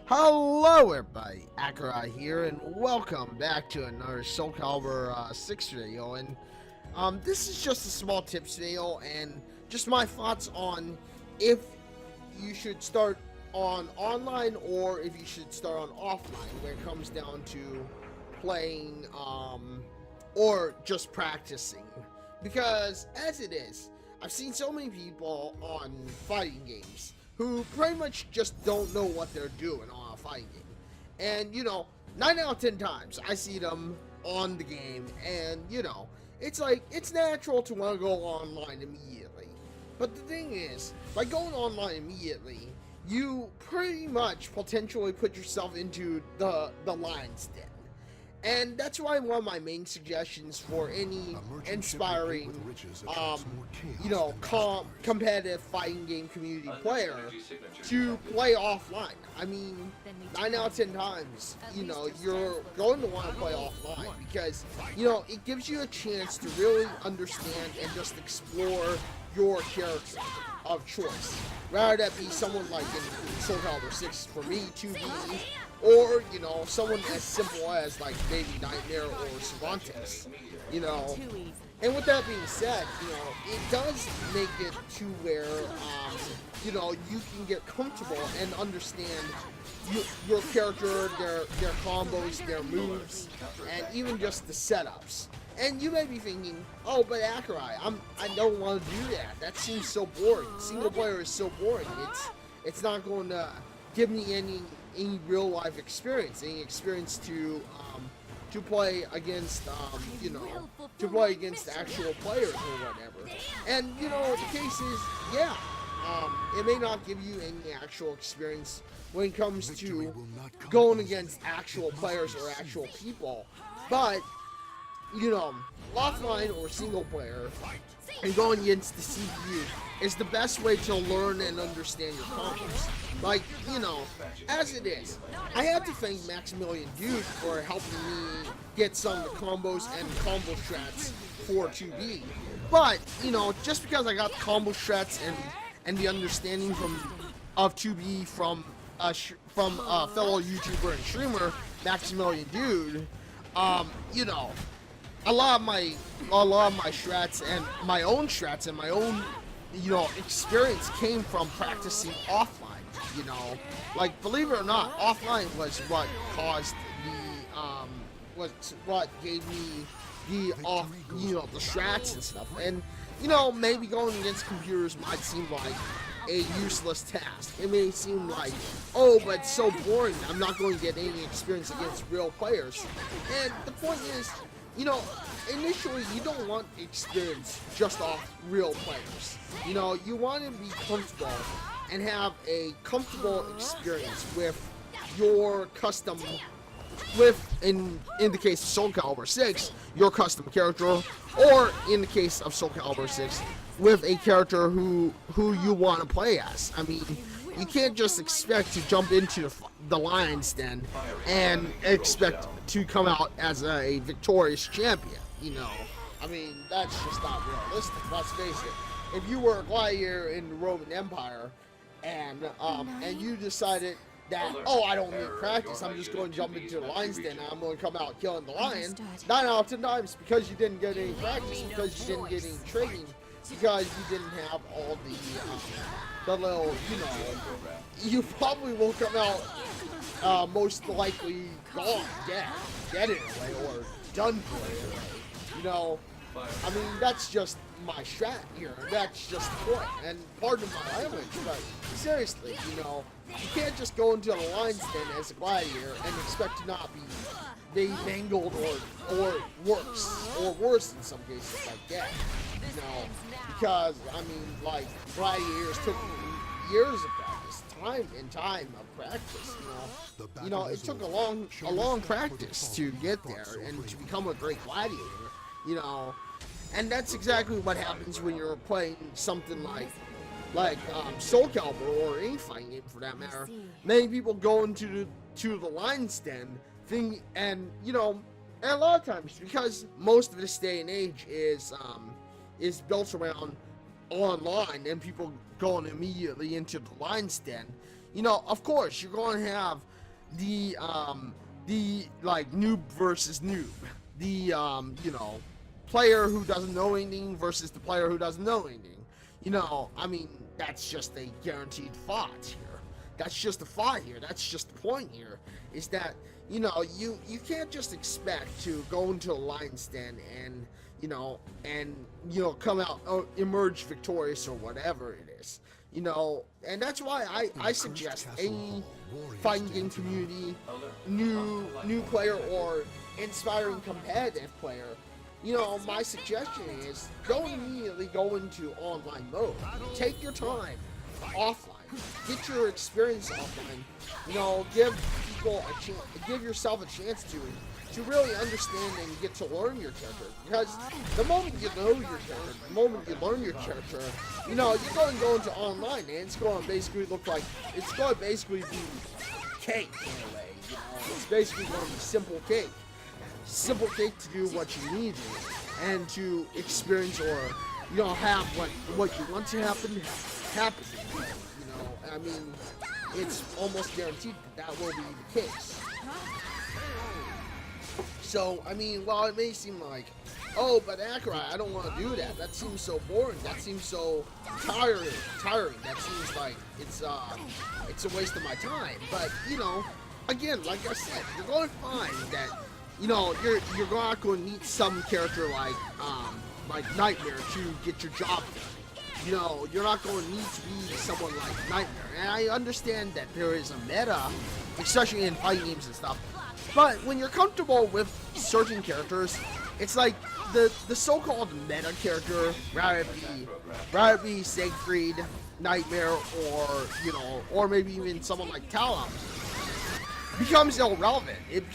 Hello everybody, Accureye here, and welcome back to another Soul Calibur 6 video, and this is just a small tips video, and just my thoughts on if you should start on online or if you should start on offline when it comes down to playing, or just practicing, because as it is, I've seen so many people on fighting games who pretty much just don't know what they're doing on a fighting game. And, 9 out of 10 times, I see them on the game, and, it's like, it's natural to want to go online immediately. But the thing is, by going online immediately, you pretty much potentially put yourself into the lion's den. And that's why one of my main suggestions for any inspiring, competitive fighting game community player to play offline. I mean, 9 out of 10 times, you're going to want to play offline because, it gives you a chance to really understand and just explore your character of choice. Rather that be someone like in Soul Calibur 6 for me, 2B, or, someone as simple as, like, maybe Nightmare or Cervantes, And with that being said, it does make it to where, you can get comfortable and understand your character, their combos, their moves, and even just the setups. And you may be thinking, oh, but Accureye, I don't want to do that. That seems so boring. Single player is so boring. It's not going to give me any real life experience, any experience to play against, to play against actual players or whatever. And, the case is, yeah, it may not give you any actual experience when it comes to going against actual players or actual people, but, offline or single player and going against the CPU is the best way to learn and understand your combos. Like, as it is, I have to thank Maximilian Dude for helping me get some of the combos and combo strats for 2B. But, just because I got the combo strats and the understanding of 2B from a fellow YouTuber and streamer, Maximilian Dude, a lot of my strats and my own experience came from practicing offline. Like, believe it or not, offline was what caused what gave me the strats and stuff. And maybe going against computers might seem like a useless task. It may seem like, oh, but it's so boring, I'm not going to get any experience against real players. And the point is, initially you don't want experience just off real players. You want to be comfortable and have a comfortable experience with your custom, in the case of Soul Calibur 6, your custom character, or in the case of Soul Calibur 6, with a character who you want to play as. I mean, you can't just expect to jump into the lion's den and expect to come out as a victorious champion, I mean, that's just not realistic. Let's face it. If you were a gladiator in the Roman Empire and you decided that, oh, I don't need practice, I'm just going to jump into the lion's den and I'm going to come out killing the lion, 9 out of 10 times, because you didn't get any practice, because you didn't get any training, because you didn't have all the little, you probably will come out most likely gone, dead in a way, or done for it in a way. I mean, that's just my strat here. That's just the point. And pardon my language, but seriously, you can't just go into the lion's den as a gladiator and expect to not be mangled or worse in some cases like that. Because I mean, like, gladiators took years of practice, time of practice. It took a long practice to get there and to become a great gladiator. And that's exactly what happens when you're playing something like Soul Calibur or any fighting game for that matter. Many people go into the lion's den thing, and a lot of times, because most of this day and age is built around online and people going immediately into the lion's den, of course you're going to have like noob versus noob, the player who doesn't know anything versus the player who doesn't know anything. I mean, that's just a guaranteed fight here. That's just the fight here. That's just the point here. Is that you can't just expect to go into a lion stand and come out emerge victorious or whatever it is. And that's why I suggest any fighting game community, new player or inspiring competitive player, my suggestion is don't immediately go into online mode. Take your time offline. Get your experience offline. Give yourself a chance to really understand and get to learn your character. Because the moment you know your character, the moment you learn your character, you're going to go into online and it's going to basically be cake in a way. It's basically going to be simple cake. Simple cake to do what you need to do, and to experience or have what you want to happen. I mean, it's almost guaranteed that will be the case. So, I mean, while it may seem like, oh, but Accureye, I don't want to do that. That seems so boring. That seems so tiring. That seems like it's a waste of my time. But, again, like I said, you're going to find that, you're not going to need some character like Nightmare to get your job done. You're not going to need to be someone like Nightmare. And I understand that there is a meta, especially in fighting games and stuff. But when you're comfortable with certain characters, it's like the so-called meta character, rather it be Siegfried, Nightmare, or maybe even someone like Talon, becomes irrelevant. It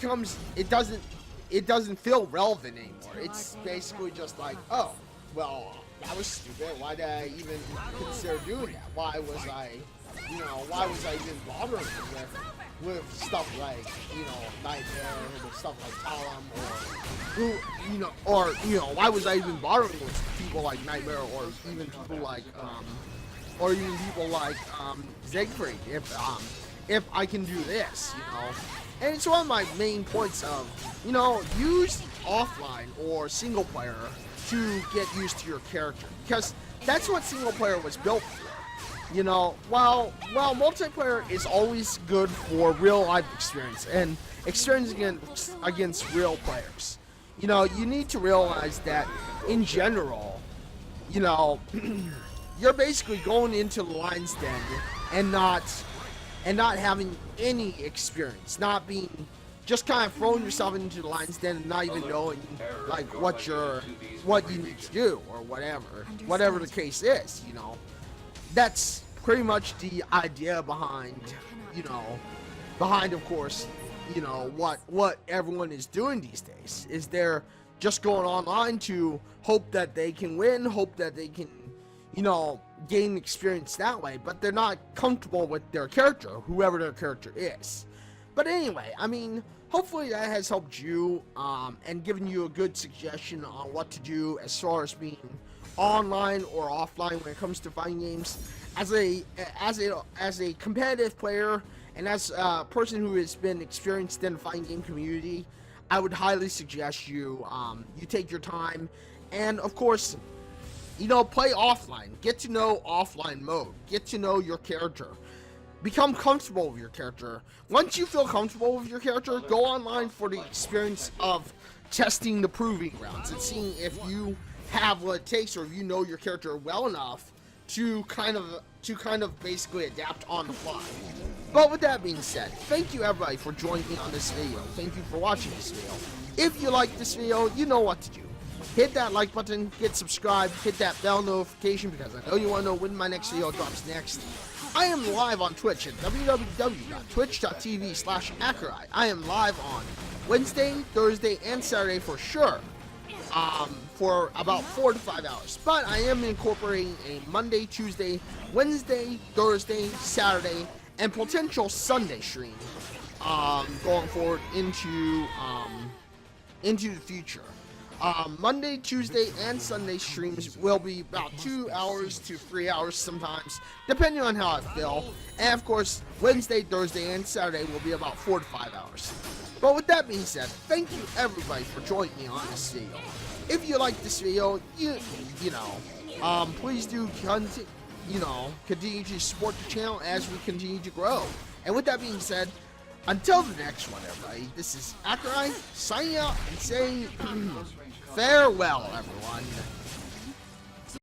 doesn't feel relevant anymore. It's basically just like, oh, well, that was stupid. Why did I even consider doing that? Why was I even bothering with stuff like, Nightmare, with stuff like Talon, why was I even bothering with people like Nightmare, or even people like, Siegfried, if I can do this, And it's one of my main points of, use offline or single player to get used to your character, because that's what single player was built for. While multiplayer is always good for real life experience and experience against real players, you need to realize that in general, you're basically going into the lion stand and not having any experience, not being just kind of throwing yourself into the lion stand and not even knowing like what you need to do or whatever the case is. That's pretty much the idea behind of course, what everyone is doing these days is they're just going online to hope that they can win, hope that they can, gain experience that way, but they're not comfortable with their character, whoever their character is. But anyway, I mean, hopefully that has helped you, and given you a good suggestion on what to do as far as being online or offline when it comes to fighting games. As a competitive player and as a person who has been experienced in the fighting game community, I would highly suggest you take your time and, of course, play offline. Get to know offline mode. Get to know your character. Become comfortable with your character. Once you feel comfortable with your character, go online for the experience of testing the proving grounds and seeing if you have what it takes, or if you know your character well enough to kind of basically adapt on the fly. But with that being said, thank you everybody for joining me on this video. Thank you for watching this video. If you like this video, you know what to do. Hit that like button, get subscribed, hit that bell notification, because I know you want to know when my next video drops next. I am live on Twitch at www.twitch.tv/Accureye. I am live on Wednesday, Thursday, and Saturday for sure, for about 4 to 5 hours. But I am incorporating a Monday, Tuesday, Wednesday, Thursday, Saturday, and potential Sunday stream going forward into the future. Monday, Tuesday, and Sunday streams will be about 2 hours to 3 hours sometimes, depending on how I feel. And of course, Wednesday, Thursday, and Saturday will be about 4 to 5 hours. But with that being said, thank you everybody for joining me on this video. If you like this video, please do continue to support the channel as we continue to grow. And with that being said, until the next one, everybody, this is Accureye signing out and saying farewell, everyone.